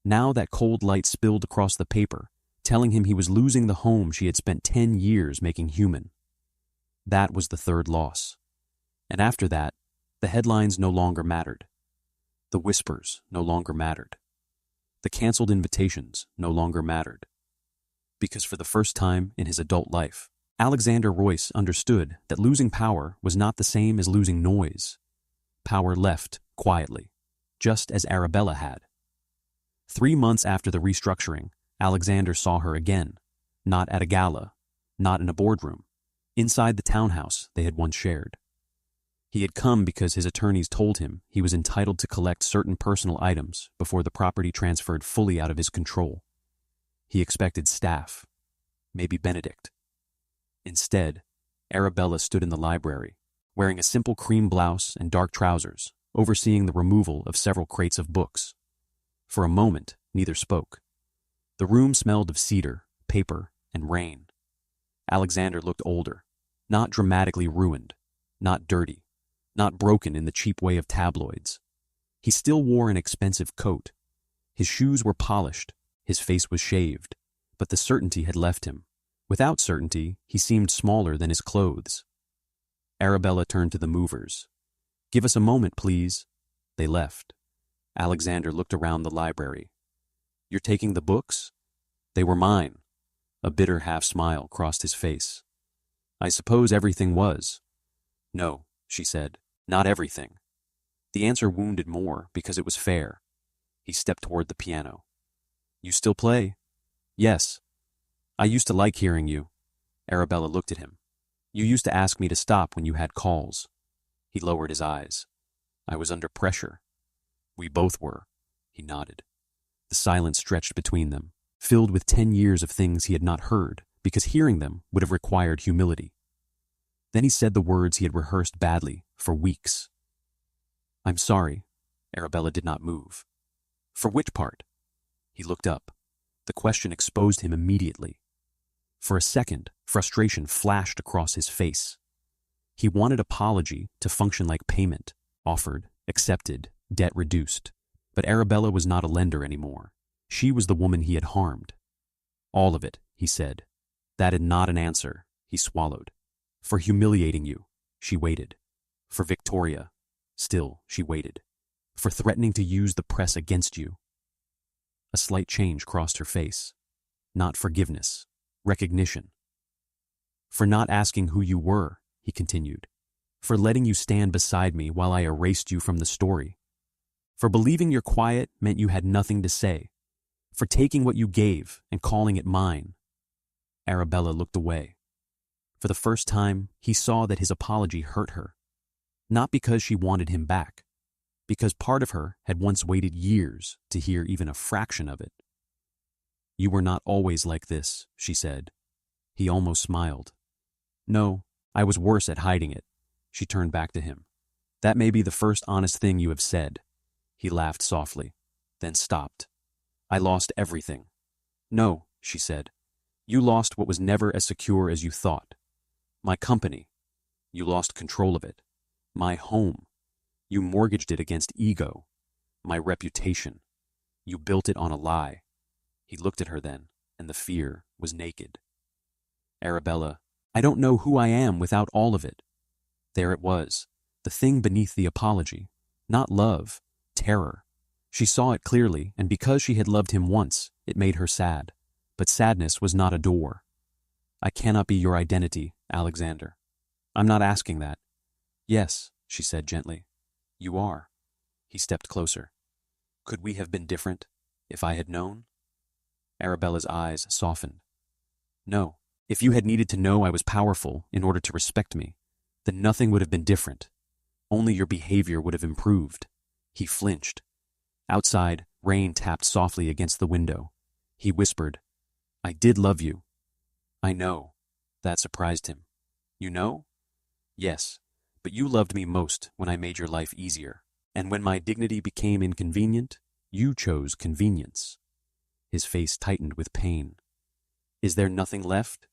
Now that cold light spilled across the paper, telling him he was losing the home she had spent 10 years making human. That was the third loss. And after that, the headlines no longer mattered. The whispers no longer mattered. The canceled invitations no longer mattered. Because for the first time in his adult life, Alexander Royce understood that losing power was not the same as losing noise. Power left quietly, just as Arabella had. 3 months after the restructuring, Alexander saw her again, not at a gala, not in a boardroom, inside the townhouse they had once shared. He had come because his attorneys told him he was entitled to collect certain personal items before the property transferred fully out of his control. He expected staff, maybe Benedict. Instead, Arabella stood in the library, wearing a simple cream blouse and dark trousers, overseeing the removal of several crates of books. For a moment, neither spoke. The room smelled of cedar, paper, and rain. Alexander looked older, not dramatically ruined, not dirty, not broken in the cheap way of tabloids. He still wore an expensive coat. His shoes were polished, his face was shaved, but the certainty had left him. Without certainty, he seemed smaller than his clothes. Arabella turned to the movers. "Give us a moment, please." They left. Alexander looked around the library. "You're taking the books?" "They were mine." A bitter half-smile crossed his face. "I suppose everything was." "No," she said, "not everything." The answer wounded more because it was fair. He stepped toward the piano. "You still play?" "Yes." "I used to like hearing you." Arabella looked at him. "You used to ask me to stop when you had calls." He lowered his eyes. "I was under pressure." "We both were." He nodded. The silence stretched between them, filled with 10 years of things he had not heard, because hearing them would have required humility. Then he said the words he had rehearsed badly for weeks. "I'm sorry." Arabella did not move. For which part? He looked up. The question exposed him immediately. For a second, frustration flashed across his face. He wanted apology to function like payment, offered, accepted, debt reduced. But Arabella was not a lender anymore. She was the woman he had harmed. All of it, he said. That is not an answer, he swallowed. For humiliating you, she waited. For Victoria, still she waited. For threatening to use the press against you. A slight change crossed her face. Not forgiveness, recognition. For not asking who you were, he continued. For letting you stand beside me while I erased you from the story. For believing your quiet meant you had nothing to say. For taking what you gave and calling it mine. Arabella looked away. For the first time, he saw that his apology hurt her. Not because she wanted him back, because part of her had once waited years to hear even a fraction of it. You were not always like this, she said. He almost smiled. No, I was worse at hiding it. She turned back to him. That may be the first honest thing you have said. He laughed softly, then stopped. I lost everything. No, she said. You lost what was never as secure as you thought. My company. You lost control of it. My home. You mortgaged it against ego. My reputation. You built it on a lie. He looked at her then, and the fear was naked. Arabella, I don't know who I am without all of it. There it was, the thing beneath the apology. Not love, terror. She saw it clearly, and because she had loved him once, it made her sad. But sadness was not a door. I cannot be your identity, Alexander. I'm not asking that. Yes, she said gently. You are. He stepped closer. Could we have been different, if I had known? Arabella's eyes softened. No, if you had needed to know I was powerful in order to respect me, then nothing would have been different. Only your behavior would have improved. He flinched. Outside, rain tapped softly against the window. He whispered, I did love you. I know. That surprised him. You know? Yes, but you loved me most when I made your life easier. And when my dignity became inconvenient, you chose convenience. His face tightened with pain. Is there nothing left?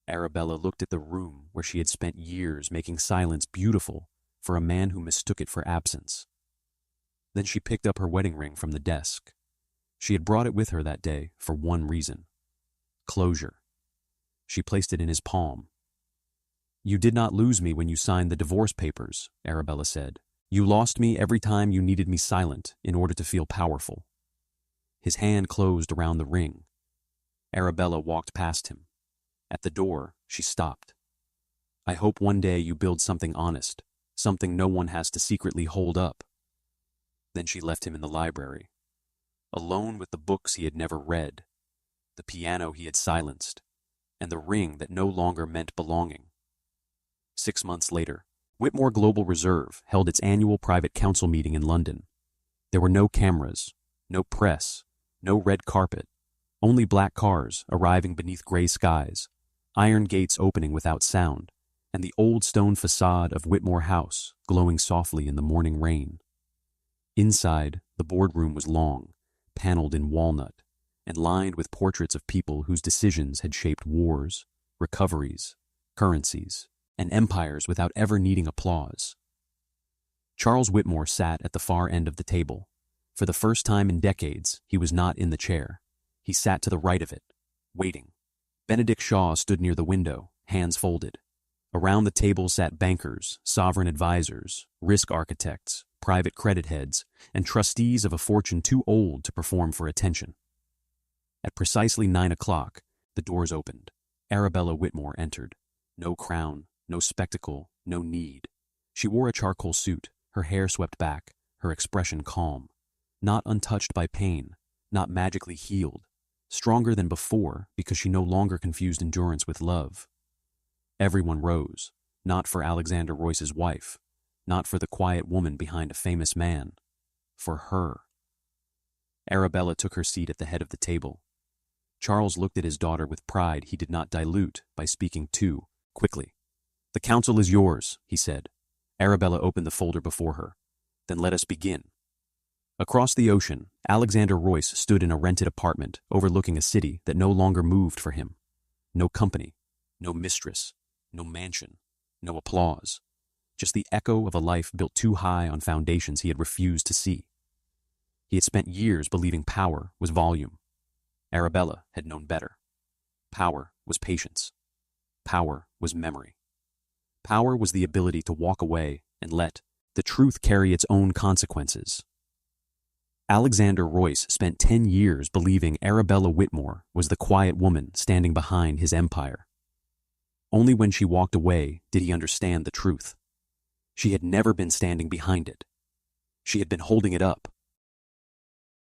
Arabella looked at the room where she had spent years making silence beautiful for a man who mistook it for absence. Then she picked up her wedding ring from the desk. She had brought it with her that day for one reason. Closure. She placed it in his palm. You did not lose me when you signed the divorce papers, Arabella said. You lost me every time you needed me silent in order to feel powerful. His hand closed around the ring. Arabella walked past him. At the door, she stopped. I hope one day you build something honest, something no one has to secretly hold up. Then she left him in the library, alone with the books he had never read, the piano he had silenced, and the ring that no longer meant belonging. 6 months later, Whitmore Global Reserve held its annual private council meeting in London. There were no cameras, no press, no red carpet, only black cars arriving beneath gray skies, iron gates opening without sound, and the old stone facade of Whitmore House glowing softly in the morning rain. Inside, the boardroom was long, paneled in walnut, and lined with portraits of people whose decisions had shaped wars, recoveries, currencies, and empires without ever needing applause. Charles Whitmore sat at the far end of the table. For the first time in decades, he was not in the chair. He sat to the right of it, waiting. Benedict Shaw stood near the window, hands folded. Around the table sat bankers, sovereign advisors, risk architects, private credit heads, and trustees of a fortune too old to perform for attention. At precisely 9 o'clock, the doors opened. Arabella Whitmore entered. No crown, no spectacle, no need. She wore a charcoal suit, her hair swept back, her expression calm. Not untouched by pain, not magically healed, stronger than before because she no longer confused endurance with love. Everyone rose, not for Alexander Royce's wife, not for the quiet woman behind a famous man, for her. Arabella took her seat at the head of the table. Charles looked at his daughter with pride he did not dilute by speaking too quickly. The council is yours, he said. Arabella opened the folder before her. Then let us begin. Across the ocean, Alexander Royce stood in a rented apartment overlooking a city that no longer moved for him. No company, no mistress, no mansion, no applause. Just the echo of a life built too high on foundations he had refused to see. He had spent years believing power was volume. Arabella had known better. Power was patience. Power was memory. Power was the ability to walk away and let the truth carry its own consequences. Alexander Royce spent 10 years believing Arabella Whitmore was the quiet woman standing behind his empire. Only when she walked away did he understand the truth. She had never been standing behind it. She had been holding it up,